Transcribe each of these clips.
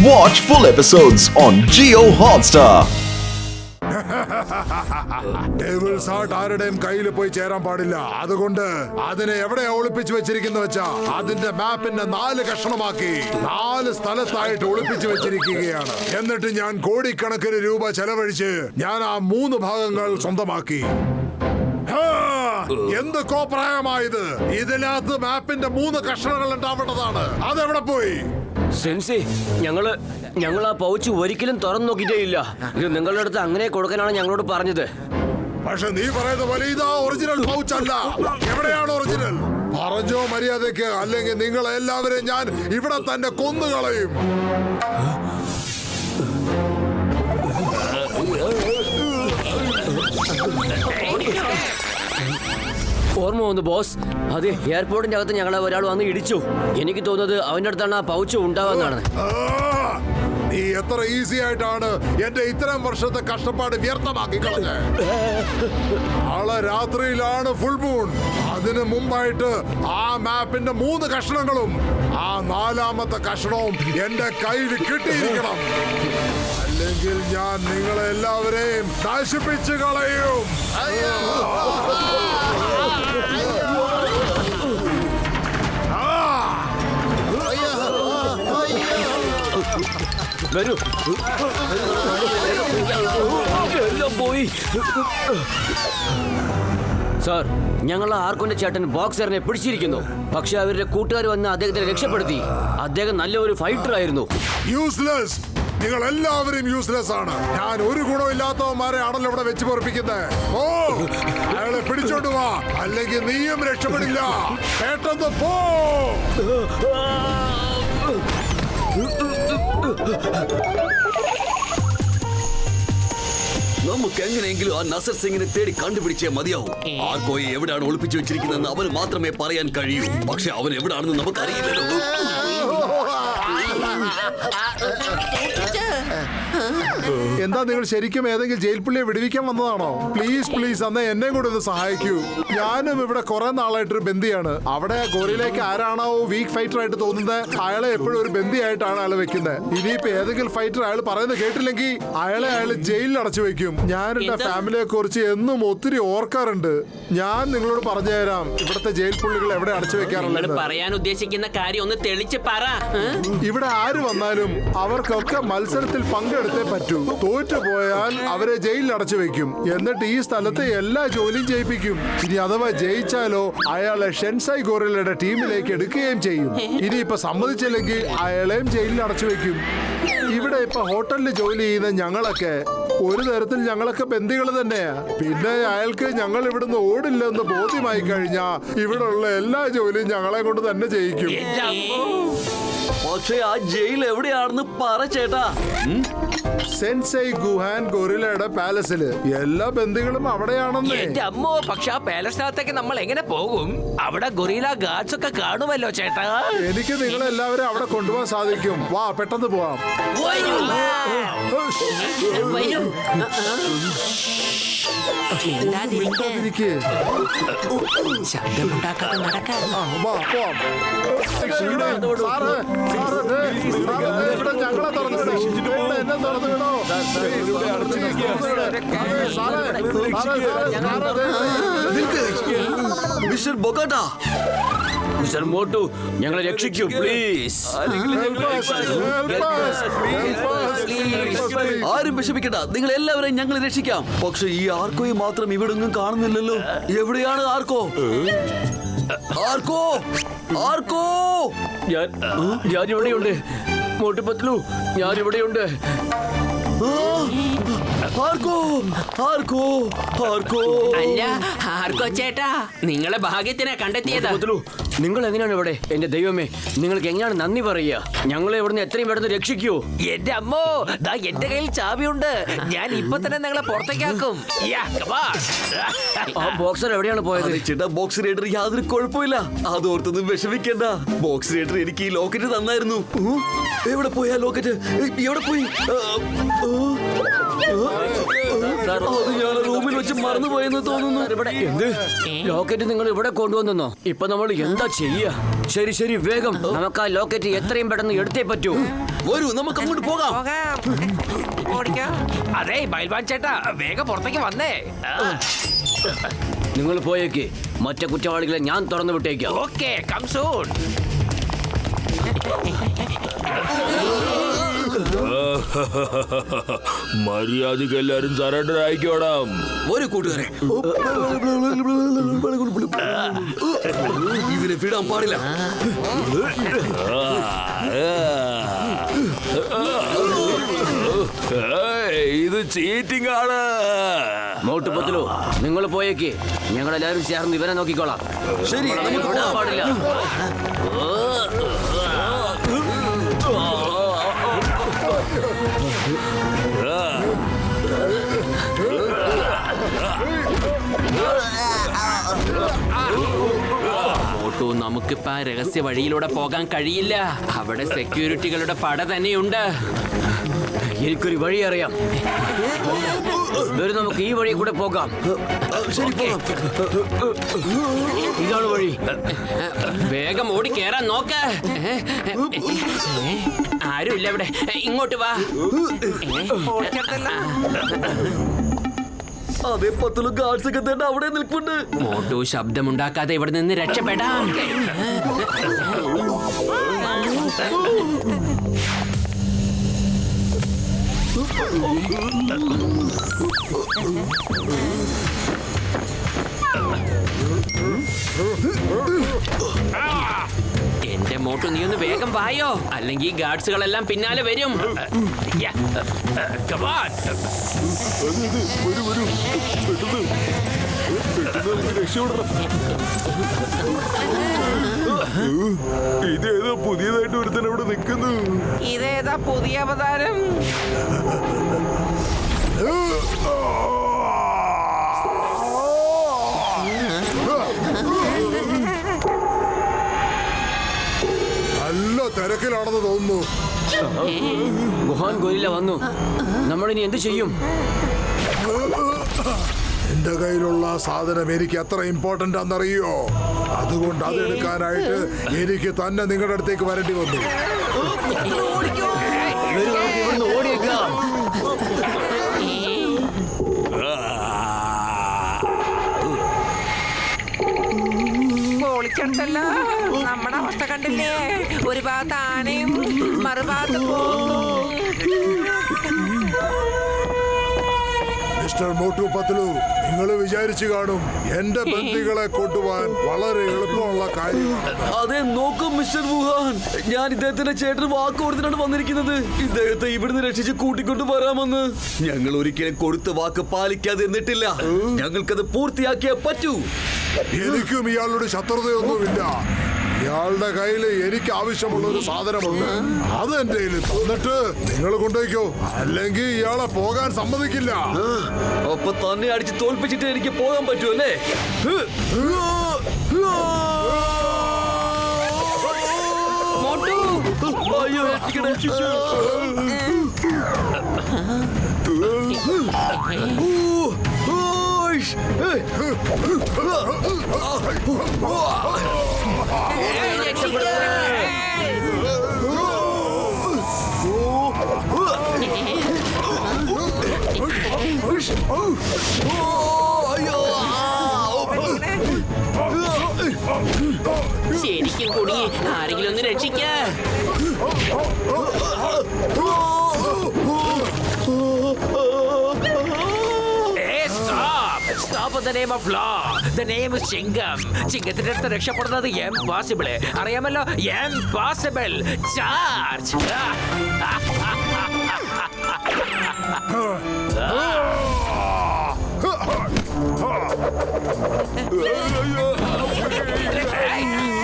Watch full episodes on Jio Hotstar. Devil's heart ആരുടെയും കയ്യിൽ പോയി ചേരാൻ പാടില്ല. അതുകൊണ്ട് അതിനെ എവിടെയാ ഒളിപ്പിച്ചു വെച്ചിരിക്കുന്ന വെച്ചാ അതിന്റെ മാപ്പിന്റെ 4 കഷ്ണമാക്കി 4 സ്ഥലത്തായിട്ട് ഒളിപ്പിച്ചു വെച്ചിരിക്കുകയാണ്. എന്നിട്ട് ഞാൻ കോടിക്കണക്കിന് രൂപ ചെലവഴിച്ച് ഞാൻ ആ 3 ഭാഗങ്ങൾ സ്വന്തമാക്കി. എന്ത് കോപ്രായമായത്! ഇതിനകത്ത് മാപ്പിന്റെ 3 കഷ്ണങ്ങൾ ഉണ്ടാവേണ്ടതാണ്. അതെവിടെ പോയി? സെൻസി, ഞങ്ങൾ ആ പൗച്ച് ഒരിക്കലും തുറന്നു നോക്കിയിട്ടേ ഇല്ല. ഇത് നിങ്ങളുടെ അടുത്ത് അങ്ങനെ കൊടുക്കാനാണ് ഞങ്ങളോട് പറഞ്ഞത്. പക്ഷെ നീ പറയുന്ന പോലെ ഇതാ ഒറിജിനൽ പൗച്ച് അല്ല. എവിടെയാണ് ഒറിജിനൽ? പറഞ്ഞോ മര്യാദയ്ക്ക്, അല്ലെങ്കിൽ നിങ്ങൾ എല്ലാവരെയും ഞാൻ ഇവിടെ തന്നെ കൊന്നുകളയും. ഓർമ്മ വന്നു ബോസ്. അത് എയർപോർട്ടിന്റെ അകത്ത് ഞങ്ങളെ ഒരാൾ വന്ന് ഇടിച്ചു. എനിക്ക് തോന്നുന്നത് അവന്റെ അടുത്താണ് ആ പൗച്ച് ഉണ്ടാവാന്നാണ്. നീ എത്ര ഈസി ആയിട്ടാണ് എന്റെ ഇത്രയും വർഷത്തെ കഷ്ടപ്പാട് വ്യർത്ഥമാക്കി കളഞ്ഞത്. നാളെ രാത്രിയിലാണ് ഫുൾ മൂൺ. അതിന് മുമ്പായിട്ട് ആ മാപ്പിന്റെ 3 കഷ്ണങ്ങളും ആ 4ാമത്തെ കഷ്ണവും എന്റെ കയ്യിൽ കിട്ടിയിരിക്കണം. അല്ലെങ്കിൽ ഞാൻ നിങ്ങളെ എല്ലാവരെയും നശിപ്പിച്ചു കളയും. വരൂ. എല്ലാം പോയി. സാർ, ഞങ്ങൾ ആർക്കൊന്റെ ചേട്ടൻ ബോക്സറിനെ പിടിച്ചിരിക്കുന്നു. പക്ഷെ അവരുടെ കൂട്ടുകാർ വന്ന് അദ്ദേഹത്തെ രക്ഷപ്പെടുത്തി. അദ്ദേഹം നല്ലൊരു ഫൈറ്റർ ആയിരുന്നു. യൂസ്ലെസ്! നിങ്ങൾ എല്ലാവരും യൂസ്ലെസ് ആണ്. ഞാൻ ഒരു ഗുണമില്ലാത്തവന്മാരെ ആണല്ലോ ഇവിടെ വെച്ച് പൊറപ്പിക്കുന്നത്. ഓ, അയാളെ പിടിച്ചോണ്ട് വാ, അല്ലെങ്കിൽ നീയും രക്ഷപ്പെടില്ല. പെട്ടെന്ന് പോ. നമുക്ക് എങ്ങനെയെങ്കിലും ആ നസർ സിംഗിനെ തേടി കണ്ടുപിടിച്ചേ മതിയാവും. ആർക്കോയെ എവിടെയാണ് ഒളിപ്പിച്ചു വെച്ചിരിക്കുന്നതെന്ന് അവന് മാത്രമേ പറയാൻ കഴിയൂ. പക്ഷെ അവൻ എവിടാണെന്ന് നമുക്കറിയില്ലല്ലോ. എന്താ നിങ്ങൾ ശരിക്കും ഏതെങ്കിലും ജയിൽ പുള്ളിയെ വിടുവിക്കാൻ വന്നതാണോ? പ്ലീസ് അന്ന് എന്നെ കൂടെ ഒന്ന് സഹായിക്കൂ. ഞാനും ഇവിടെ കുറെ നാളായിട്ടൊരു ബന്ദിയാണ്. അവിടെ ഗോറിയിലേക്ക് ആരാണോ വീക്ക് ഫൈറ്റർ ആയിട്ട് തോന്നുന്നത് അയാളെ എപ്പോഴും ഒരു ബന്ദിയായിട്ടാണ് അയാൾ വെക്കുന്നത്. ഇനിയിപ്പോ ഏതെങ്കിലും ഫൈറ്റർ അയാൾ പറയുന്നത് കേട്ടില്ലെങ്കിൽ അയാൾ ജയിലിൽ അടച്ചു വെക്കും. ഞാൻ എന്റെ ഫാമിലിയെ കുറിച്ച് എന്നും ഒത്തിരി ഓർക്കാറുണ്ട്. ഞാൻ നിങ്ങളോട് പറഞ്ഞു തരാം ഇവിടുത്തെ ജയിൽ പുള്ളികൾ എവിടെ അടച്ചു വെക്കാറുള്ളത്. പറയാൻ ഉദ്ദേശിക്കുന്ന കാര്യം ഒന്ന് തെളിച്ച് പറ. ഇവിടെ ആര് വന്നാലും അവർക്കൊക്കെ മത്സരത്തിൽ പങ്കെടുത്തേ പറ്റൂ. തോറ്റുപോയാൽ അവരെ ജയിലിൽ അടച്ചു വെക്കും. എന്നിട്ട് ഈ സ്ഥലത്തെ എല്ലാ ജോലിയും ചെയ്യിപ്പിക്കും. ഇനി അഥവാ ജയിച്ചാലോ അയാളെ ഷെൻസായി ഗോറില്ലയുടെ ടീമിലേക്ക് എടുക്കുകയും ചെയ്യും. ഇനിയിപ്പൊ സമ്മതിച്ചില്ലെങ്കിൽ അയാളെയും ജയിലിൽ അടച്ചു വെക്കും. ഇവിടെ ഇപ്പൊ ഹോട്ടലിൽ ജോലി ചെയ്യുന്ന ഞങ്ങളൊക്കെ ഒരു തരത്തിൽ ഞങ്ങളൊക്കെ ബന്ദികൾ തന്നെയാ. പിന്നെ അയാൾക്ക് ഞങ്ങൾ ഇവിടുന്ന് ഓടില്ലെന്ന് ബോധ്യമായി കഴിഞ്ഞാ ഇവിടെ ഉള്ള എല്ലാ ജോലിയും ഞങ്ങളെ കൊണ്ട് തന്നെ ചെയ്യിക്കും. പക്ഷേ ആ ജയിൽ എവിടെയാണെന്ന് പറ ചേട്ടാ. സെൻസൈ ഗുഹാൻ ഗൊറില്ലയുടെ പാലസില് എല്ലാ ബന്ദികളും അവിടെയാണെന്ന്. എന്റെ അമ്മോ, പക്ഷെ ആ പാലസിനകത്തേക്ക് നമ്മൾ എങ്ങനെ പോകും? അവിടെ ഗൊറില്ല ഗാർഡ്സ് ഒക്കെ കാണുമല്ലോ ചേട്ടാ. എനിക്ക് നിങ്ങളെല്ലാവരും അവിടെ കൊണ്ടുപോകാൻ സാധിക്കും. വാ, പെട്ടെന്ന് പോവാം. ശബ്ദമുണ്ടാക്കാതെ നടക്കാൻ. വാ, പോവാം. ഇവിടെ ഞങ്ങളെ തുറന്നു വിടോ. എന്നെ തുറന്നു വിടോ. മിസ്റ്റർ ബൊഗാട്ടാ, മിസ്റ്റർ മോട്ടു, ഞങ്ങളെ രക്ഷിക്കൂ പ്ലീസ്. ആരും വിഷമിക്കണ്ട, നിങ്ങൾ എല്ലാവരെയും ഞങ്ങൾ രക്ഷിക്കാം. പക്ഷെ ഈ ആർക്കോയെ മാത്രം ഇവിടെ ഒന്നും കാണുന്നില്ലല്ലോ. എവിടെയാണ് ആർക്കോ? ആർക്കോ? ആർക്കോ? ഞാനിവിടെയുണ്ട് മോട്ടു പത്ലു, ഞാനിവിടെയുണ്ട്. ആർക്കോ? ആർക്കോ? ആർക്കോ? അല്ല, ആർക്കോ ചേട്ടാ, നിങ്ങളെ ഭാഗ്യത്തിനെ കണ്ടെത്തിയത്. നിങ്ങൾ എങ്ങനെയാണ് ഇവിടെ? എന്റെ ദൈവമേ, നിങ്ങൾക്ക് എങ്ങനെയാണ് നന്ദി പറയുക? ഞങ്ങളെ ഇവിടുന്ന് എത്രയും പെട്ടെന്ന് രക്ഷിക്കൂ. എന്റെ അമ്മോ, ദാ എന്റെ കയ്യിൽ ചാവിയുണ്ട്. ഞാൻ ഇപ്പൊ തന്നെ നിങ്ങളെ പുറത്തേക്കാക്കും. ആ ബോക്സർ എവിടെയാണ് പോയത്? ചേട്ടാ, ബോക്സ് റൈഡർ യാതൊരു കുഴപ്പമില്ല. അതോർത്തൊന്നും വിഷമിക്കണ്ട. ബോക്സ് റൈഡർ എനിക്ക് ഈ ലോക്കറ്റ് തന്നായിരുന്നു. എവിടെ പോയാ ലോക്കറ്റ്? എവിടെ പോയി? അത് ഞാൻ റൂമിൽ വെച്ച് മറന്നുപോയെന്ന് തോന്നുന്നു. എന്ത് ലോക്കറ്റ് നിങ്ങൾ ഇവിടെ കൊണ്ടുവന്നോ? ഇപ്പൊ നമ്മൾ എന്താ ചെയ്യാ? ശരി ശരി, വേഗം നമുക്ക് ആ ലോക്കറ്റ് എത്രയും പെട്ടെന്ന് എടുത്തേ പറ്റൂ. വരൂ, നമുക്ക് അങ്ങോട്ട് പോകാം. അതെ ബൈൽവാൻ ചേട്ടാ, വേഗം പുറത്തേക്ക് വന്നേ. നിങ്ങൾ പോയേക്ക്, മറ്റേ കുറ്റവാളികളെ ഞാൻ തുറന്നു വിട്ടേക്കാം. Okay, come soon. മര്യാദക്ക് എല്ലാരും സറണ്ടർ ആയിക്കോടാം. ഒരു കൂട്ടുകാരെ, ഇവരെ വിടാൻ പാടില്ല. ഇത് ചീറ്റിംഗ് ആണ്. മോട്ടു പത്തിലോ, നിങ്ങൾ പോയേക്ക്, ഞങ്ങളെല്ലാരും ചേർന്ന് ഇവരെ നോക്കിക്കോളാം. ശരി, നമുക്ക് വിടാൻ പോകാം. പാടില്ല. മോട്ടു, നമുക്കിപ്പോ ആ രഹസ്യ വഴിയിലൂടെ പോകാൻ കഴിയില്ല. അവിടെ സെക്യൂരിറ്റികളുടെ പട തന്നെയുണ്ട്. എനിക്കൊരു വഴി അറിയാം. വരും, നമുക്ക് ഈ വഴി കൂടെ പോകാം. ശരി, പോകാം. ഇതാണ് വഴി. വേഗം ഓടി കേറാൻ നോക്ക. ആരുമില്ല ഇവിടെ, ഇങ്ങോട്ട് വാ. അതേ പത്തിലും ഗാർഡ്സ് ഒക്കെ തന്നെ അവിടെ നിൽപ്പുണ്ട്. മോട്ടു, ശബ്ദമുണ്ടാക്കാതെ ഇവിടെ നിന്ന് രക്ഷപ്പെടാം. എന്റെ മോട്ടു, നീ ഒന്ന് വേഗം വായോ, അല്ലെങ്കിൽ ഗാർഡ്സുകളെല്ലാം പിന്നാലെ വരും. Come on. ഇതേതോ പുതിയതായിട്ട് ഒരുത്തൻ അവിടെ നിൽക്കുന്നു. ഇതേതാ പുതിയ അവതാരം? നല്ല തിരക്കിലാണെന്ന് തോന്നുന്നു. ഗുഹാൻ ഗോരില്ല വന്നു. നമ്മളിനി എന്ത് ചെയ്യും? എന്റെ കയ്യിലുള്ള സാധനം എനിക്ക് എത്ര ഇമ്പോർട്ടന്റ് ആണെന്നറിയോ? അതുകൊണ്ട് അതെടുക്കാനായിട്ട് എനിക്ക് തന്നെ നിങ്ങളുടെ അടുത്തേക്ക് വരേണ്ടി വന്നു. ഇവിടുന്ന് ഓടിയേക്കാം. പൊളിച്ചെടുത്തല്ലോ. നമ്മുടെ അവസ്ഥ കണ്ടില്ലേ? ഒരു ഭാഗത്ത് ആനയും മറുഭാഗത്ത് പോത്തും. മിസ്റ്റർ മോട്ടു പത്ലു, നിങ്ങൾ വിചാരിച്ചു കാണും എന്റെ ബന്ദികളെ കൊണ്ടുപോകാൻ വളരെ എളുപ്പമുള്ള കാര്യമാണ്. അതെ, നോക്കും മിസ്റ്റർ വുഹാൻ, ഞാൻ ഇദ്ദേഹത്തിന്റെ ചേട്ടന് വാക്ക് കൊടുത്തിട്ടാണ് വന്നിരിക്കുന്നത്. ഇദ്ദേഹത്തെ ഇവിടുന്ന് രക്ഷിച്ച് കൂട്ടിക്കൊണ്ട് വരാമെന്ന്. ഞങ്ങൾ ഒരിക്കലും കൊടുത്ത വാക്ക് പാലിക്കാതെ എന്നിട്ടില്ല. ഞങ്ങൾക്കത് പൂർത്തിയാക്കിയേ പറ്റൂ. എനിക്കും ഇയാളുടെ ശത്രുതയൊന്നുമില്ല. ഇയാളുടെ കയ്യിൽ എനിക്ക് ആവശ്യമുള്ള ഒരു സാധനമുണ്ട്. അത് എന്റെ കയ്യിൽ തന്നിട്ട് നിങ്ങൾ കൊണ്ടുപോയിക്കോ, അല്ലെങ്കിൽ ഇയാളെ പോകാൻ സമ്മതിക്കില്ല. അപ്പൊ തന്നെ അടിച്ച് തോൽപ്പിച്ചിട്ട് എനിക്ക് പോകാൻ പറ്റുമല്ലേ? അയ്യോ, ശരിക്കും കൂടി ആരെങ്കിലും ഒന്ന് രക്ഷിക്ക. Stop in the name of law. The name is Chingam. ചിങ്കത്തിന്റെ അടുത്ത് രക്ഷപ്പെടുന്നത് impossible. അറിയാമല്ലോ, impossible. Charge.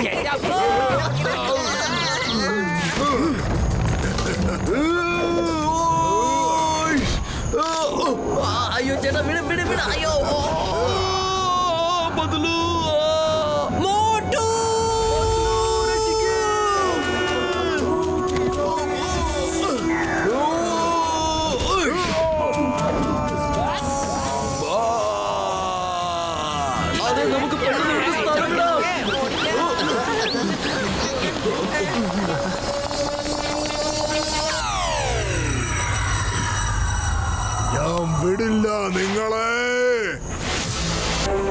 Get up. അയ്യോ ചേട്ടാ, വിട വിട വിട. അയ്യോ ബദലു. മോട്ടു, വിടില്ല നിങ്ങളെ.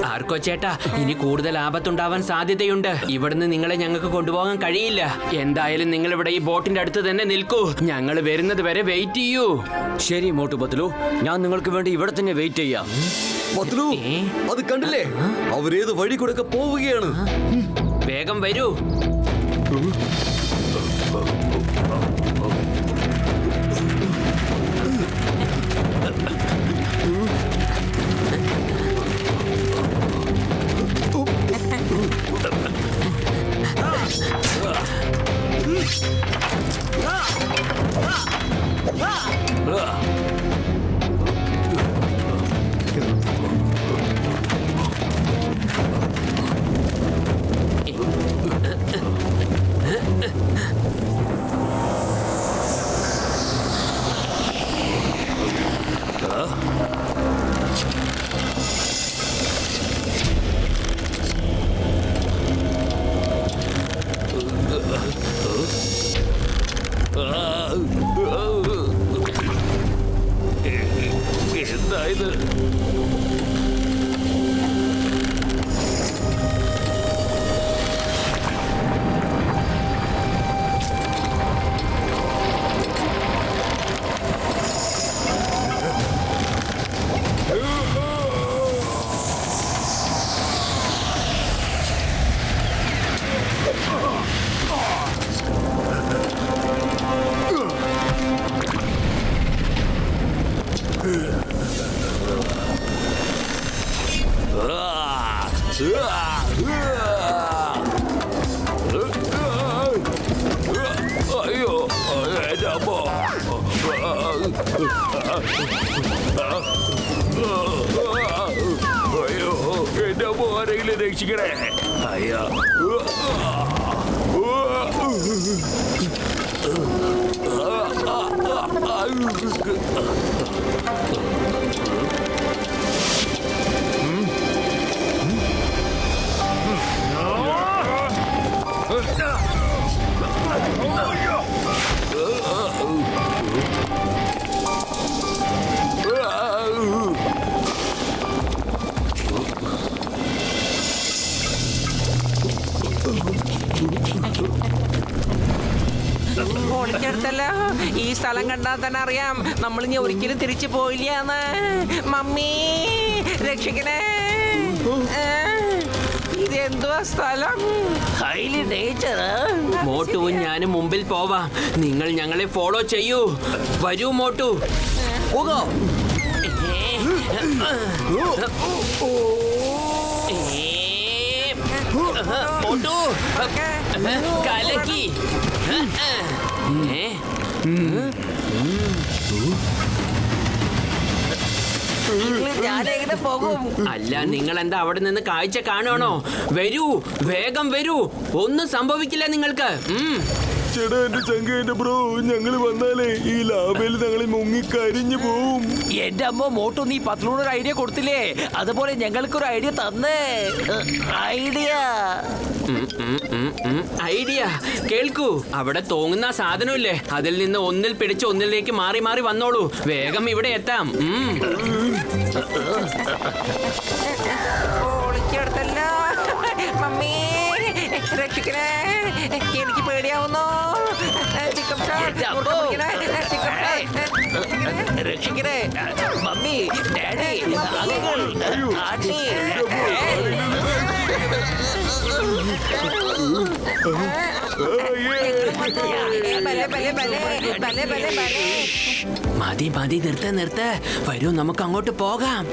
ആർക്കോ ചേട്ടാ, ഇനി കൂടുതൽ ആപത്തുണ്ടാവാൻ സാധ്യതയുണ്ട്. ഇവിടുന്ന് നിങ്ങളെ ഞങ്ങൾക്ക് കൊണ്ടുപോകാൻ കഴിയില്ല. എന്തായാലും നിങ്ങൾ ഇവിടെ ഈ ബോട്ടിന്റെ അടുത്ത് തന്നെ നിൽക്കൂ. ഞങ്ങൾ വരുന്നത് വരെ വെയിറ്റ് ചെയ്യൂ. ശരി മോട്ടു പത്ലു, ഞാൻ നിങ്ങൾക്ക് വേണ്ടി ഇവിടെ തന്നെ വെയിറ്റ് ചെയ്യാം. പത്ലു, അത് കണ്ടില്ലേ? അവരേത് വഴി കൂടെ പോവുകയാണ്. വേഗം വരൂ. എന്തായത്? അയ്യോ, എന്റെ അമ്മ. അയ്യോ, എന്റെ അമ്മ, ആരെങ്കിലും രക്ഷിക്കണേ. അയ്യോ. ഓടിച്ചെടുത്തല്ലോ. ഈ സ്ഥലം കണ്ടാൽ തന്നെ അറിയാം നമ്മൾ ഇനി ഒരിക്കലും തിരിച്ചു പോയില്ലാന്ന്. മമ്മി രക്ഷിക്കണേ. ഇതെന്തുവാ സ്ഥലം? Highly danger. മോട്ടുവും ഞാനും മുമ്പിൽ പോവാം. നിങ്ങൾ ഞങ്ങളെ ഫോളോ ചെയ്യൂ. വരൂ മോട്ടു. പോകാം. മോട്ടു കലക്കി. ഞാനെങ്ങനെ പോകും? അല്ല, നിങ്ങൾ എന്താ അവിടെ നിന്ന് കാഴ്ച കാണുവാണോ? വരൂ, വേഗം വരൂ. ഒന്നും സംഭവിക്കില്ല നിങ്ങൾക്ക്. ചേട്ടാ, എന്റെ ചങ്ക, എന്റെ ബ്രോ, ഞങ്ങള് വന്നാലേ ഈ ലാബയിൽ ഞങ്ങളെ മുങ്ങി കരിഞ്ഞു പോവും. എന്റെ അമ്മ മോട്ടു, നീ പത്ലൂണൊരു ഐഡിയ കൊടുത്തില്ലേ? അതുപോലെ ഞങ്ങൾക്കൊരു ഐഡിയ തന്നേ. ഐഡിയ ഐഡിയ കേൾക്കൂ. അവിടെ തോന്നുന്ന സാധനമില്ലേ, അതിൽ നിന്ന് ഒന്നിൽ പിടിച്ച് ഒന്നിലേക്ക് മാറി മാറി വന്നോളൂ. വേഗം ഇവിടെ എത്താം. ഓളിച്ചെടുത്തല്ലോ. മമ്മി രക്ഷിക്കണേ, എനിക്ക് പേടിയാവുന്നു. രക്ഷിക്കണേ മമ്മി, ഡാഡി, ആട്ടി. മതി മതി, നിർത്ത്. വരൂ, നമുക്ക് അങ്ങോട്ട് പോകാം.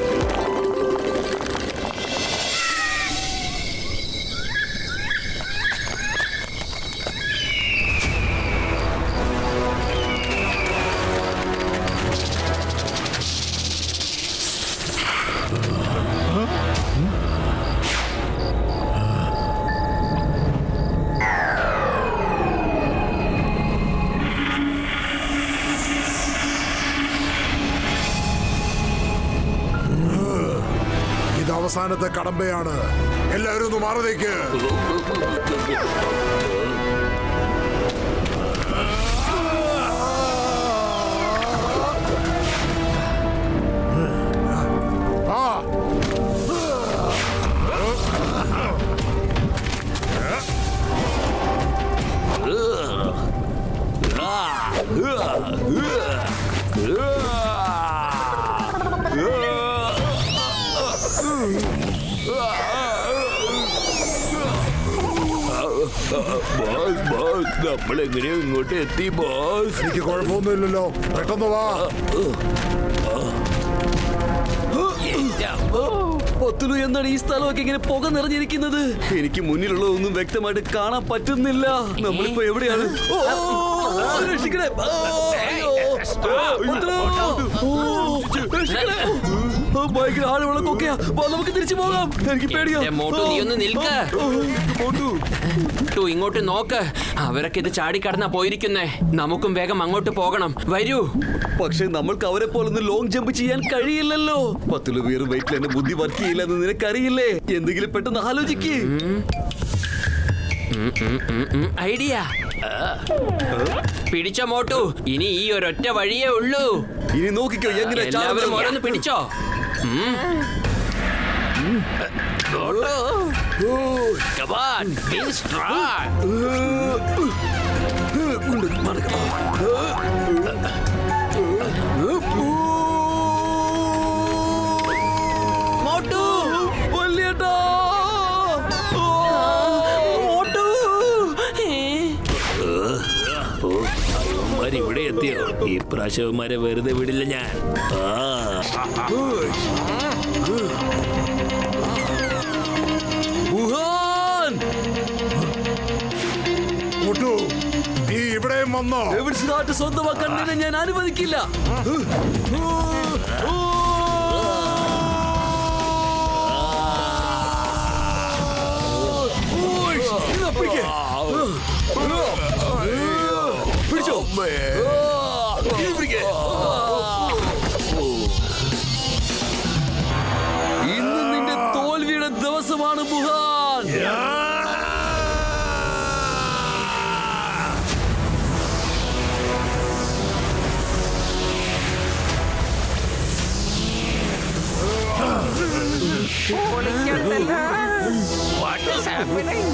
അവസാനത്തെ കടമ്പയാണ്. എല്ലാവരും ഒന്ന് മാറിലേക്ക്. നമ്മളെങ്ങനെയോ ഇങ്ങോട്ട് എത്തി ബോസ്. എനിക്ക് കുഴപ്പമൊന്നുമില്ലല്ലോ, പെട്ടെന്ന് വാ. പത്തുലു, എന്താണ് ഈ സ്ഥലമൊക്കെ ഇങ്ങനെ പുക നിറഞ്ഞിരിക്കുന്നത്? എനിക്ക് മുന്നിലുള്ളതൊന്നും വ്യക്തമായിട്ട് കാണാൻ പറ്റുന്നില്ല. നമ്മളിപ്പോ എവിടെയാണ്? രക്ഷിക്കണേ. ഭയങ്കര ആളുകളൊക്കെയാ. നമുക്ക് തിരിച്ചു പോകാം. എനിക്ക് പേടിയാ. മോട്ടു, നീ ഒന്ന് നിൽക്ക. ഇങ്ങോട്ട് നോക്ക്. അവരൊക്കെ ഇത് ചാടിക്കടന്നാ പോയിരിക്കുന്നേ. നമുക്കും വേഗം അങ്ങോട്ട് പോകണം. വരൂ. പക്ഷെ നമ്മൾക്ക് അവരെ പോലൊന്ന് ലോങ് ജമ്പ് ചെയ്യാൻ കഴിയില്ലല്ലോ. പത്തുലു വേറും വെയിറ്റിൽ എന്റെ ബുദ്ധി വർക്ക് ചെയ്യില്ലെന്ന് നിനക്കറിയില്ലേ? എന്തെങ്കിലും പെട്ടെന്ന് ആലോചിക്കേ. ഐഡിയ പിടിച്ചോ മോട്ടു. ഇനി ഈ ഒരൊറ്റ വഴിയേ ഉള്ളൂ. ഇനി നോക്കിക്കോ എങ്ങനെ എല്ലാവരും ഓരോന്ന് പിടിച്ചോ. Come on, be strong. Motu, വല്യേട്ടാ. Motu. ഇവിടെ എത്തിയോ? ഈ പ്രാശവന്മാരെ വെറുതെ വിടില്ല ഞാൻ. വുഹാൻ, മോട്ടു, നീ ഇവിടെയും വന്നോ? ഡേവിഡ് നാട്ട് സ്വന്തമാക്കാൻ നിന്നെ ഞാൻ അനുവദിക്കില്ല. പിടിച്ചോ. ഇന്ന് നിന്റെ തോൽവിയുടെ ദിവസമാണ് വുഹാൻ. What is happening?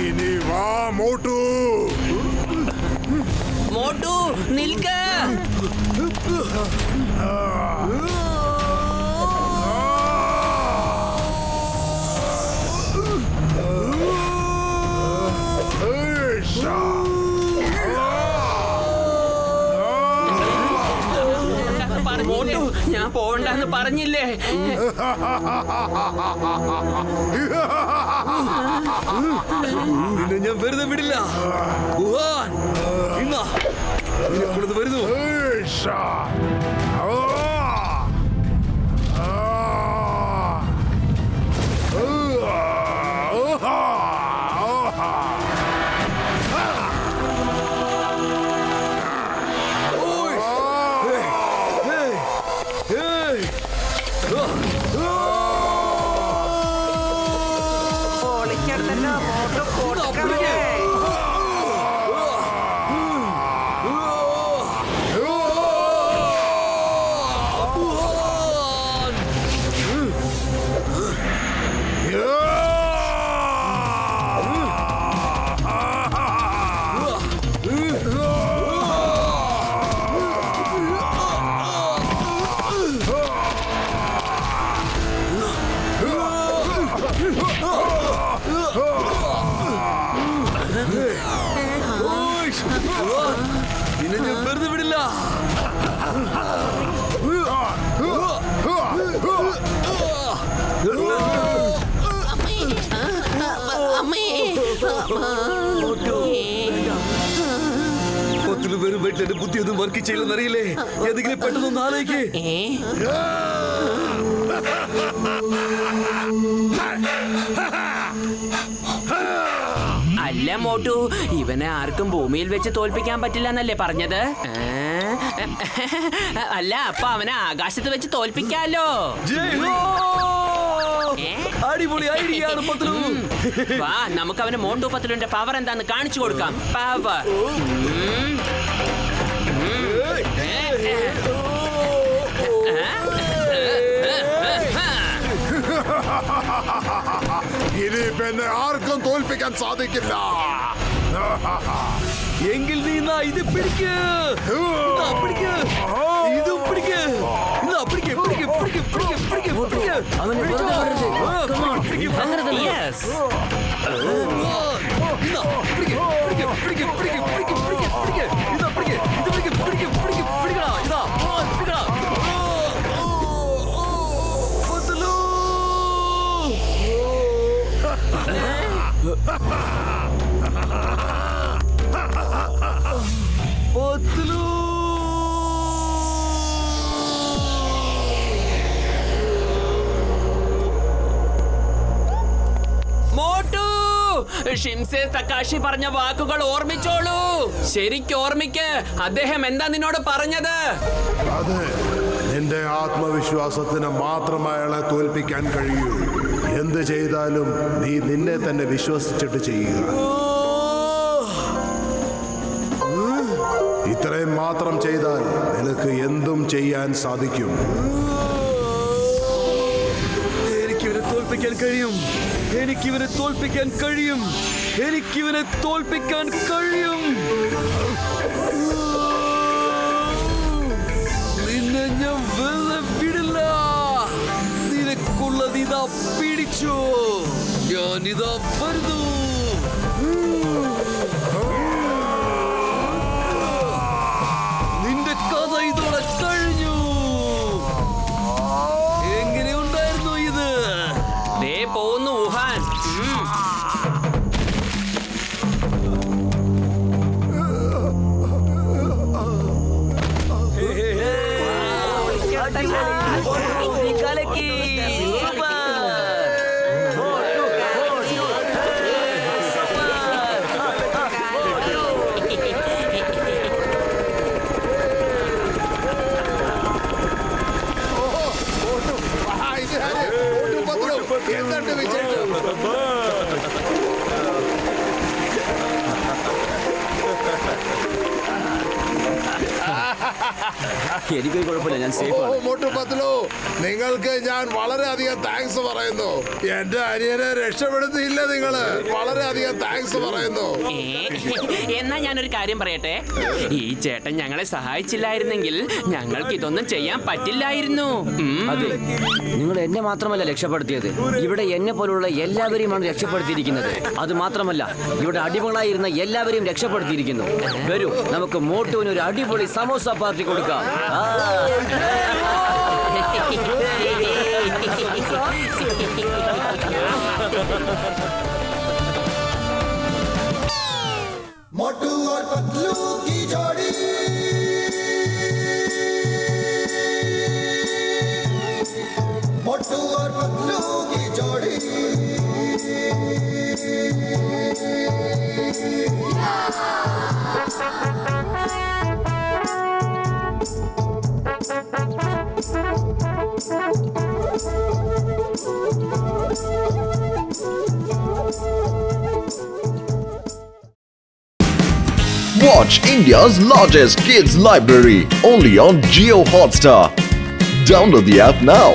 ഇനി വാ മോട്ടു. മോട്ടു, നിൽക്ക. മോട്ടു, ഞാൻ പോവണ്ടെന്ന് പറഞ്ഞില്ലേ? നിന്നെ ഞാൻ വെറുതെ വിടില്ല. വുഹാൻ, ഇന്നാ നിനക്കുള്ളത് വരുന്നു. പൊളിക്കണ്ടല്ലോ, മോട്ടു പൊട്ടിക്കണേ. നിന്നെ ഞാൻ വെറുതെ വിടില്ല. പത്തില് പേരും വീട്ടിൽ എന്റെ ബുദ്ധി ഒന്നും വർക്ക് ചെയ്യില്ലെന്ന് അറിയില്ലേ? ഏതെങ്കിലും പെട്ടെന്നൊന്ന് ആലോചിക്കേ. അല്ല മോട്ടു, ഇവനെ ആർക്കും ഭൂമിയിൽ വെച്ച് തോൽപ്പിക്കാൻ പറ്റില്ല എന്നല്ലേ പറഞ്ഞത്? അല്ല, അപ്പൊ അവനെ ആകാശത്ത് വെച്ച് തോൽപ്പിക്കാലോ. അടിപൊളി ഐഡിയയാണ് പത്ലു. വാ, നമുക്ക് അവന് മോണ്ടു പത്ലുവിന്റെ പവർ എന്താന്ന് കാണിച്ചു കൊടുക്കാം. പവർ. ഇനി എന്നെ ആർക്കും തോൽപ്പിക്കാൻ സാധിക്കില്ല. എങ്കിൽ നീ ഇത് പിടിക്ക്, പിടിക്ക്, ഇത് പിടിക്ക്, പിടിക്ക്, പിടിക്ക്, പിടിക്ക്, പിടിക്ക്, പിടിക്ക്. അവനെ വെറുതെ വിടരുത്. Come on. അങ്ങനെ തന്നെ. Yes. മോട്ടു, ഷിംസെ തകാഷി പറഞ്ഞ വാക്കുകൾ ഓർമ്മിച്ചോളൂ. ശരിക്കും ഓർമ്മിക്ക്. അദ്ദേഹം എന്താ നിന്നോട് പറഞ്ഞത്? അതെ, നിന്റെ ആത്മവിശ്വാസത്തിന് മാത്രം അയാളെ തോൽപ്പിക്കാൻ കഴിയൂ. എന്ത് ചെയ്താലും നീ നിന്നെ തന്നെ വിശ്വസിച്ചിട്ട് ചെയ്യുക. ഇത്രയും മാത്രം ചെയ്താൽ നിനക്ക് എന്തും ചെയ്യാൻ സാധിക്കും. എനിക്കിവനെ തോൽപ്പിക്കാൻ കഴിയും, എനിക്കിവനെ തോൽപ്പിക്കാൻ കഴിയും, എനിക്കിവനെ തോൽപ്പിക്കാൻ കഴിയും. നിന്നെ ഞാൻ വെറുതെ വിടില്ല. നിനക്കുള്ളത് ഇതാ പിടിച്ചോ. ഞാനിതാ വരുന്നു. നിന്റെ കഥ ഇതോടെ കഴിഞ്ഞു. എങ്ങനെയുണ്ടായിരുന്നു ഇത്? ദേ പോകുന്നു വുഹാൻ. എന്താണ് വിജയം? എനിക്കൊരു കുഴപ്പമില്ല, ഞാൻ സേഫ് ആണ്. മോട്ടു പത്ലു, നിങ്ങൾക്ക് ഞാൻ വളരെയധികം താങ്ക്സ് പറയുന്നു. എന്റെ അനിയനെ രക്ഷപ്പെടുത്തിയില്ല നിങ്ങള്. വളരെയധികം താങ്ക്സ് പറയുന്നു. എന്നാ ഞാനൊരു കാര്യം പറയട്ടെ. ഈ ചേട്ടൻ ഞങ്ങളെ സഹായിച്ചില്ലായിരുന്നെങ്കിൽ ഞങ്ങൾക്ക് ഇതൊന്നും ചെയ്യാൻ പറ്റില്ലായിരുന്നു. അതെ, നിങ്ങൾ എന്നെ മാത്രമല്ല രക്ഷപ്പെടുത്തിയത്, ഇവിടെ എന്നെ പോലുള്ള എല്ലാവരെയുമാണ് രക്ഷപ്പെടുത്തിയിരിക്കുന്നത്. അത് മാത്രമല്ല, ഇവിടെ അടിമകളായിരുന്ന എല്ലാവരെയും രക്ഷപ്പെടുത്തിയിരിക്കുന്നു. വരൂ, നമുക്ക് മോട്ടുവിന് ഒരു അടിപൊളി സമോസ പാർട്ടി കൊടുക്കാം. मोटू और पतलू की जोड़ी, मोटू और पतलू की जोड़ी। Watch India's largest kids library only on Jio Hotstar. Download the app now.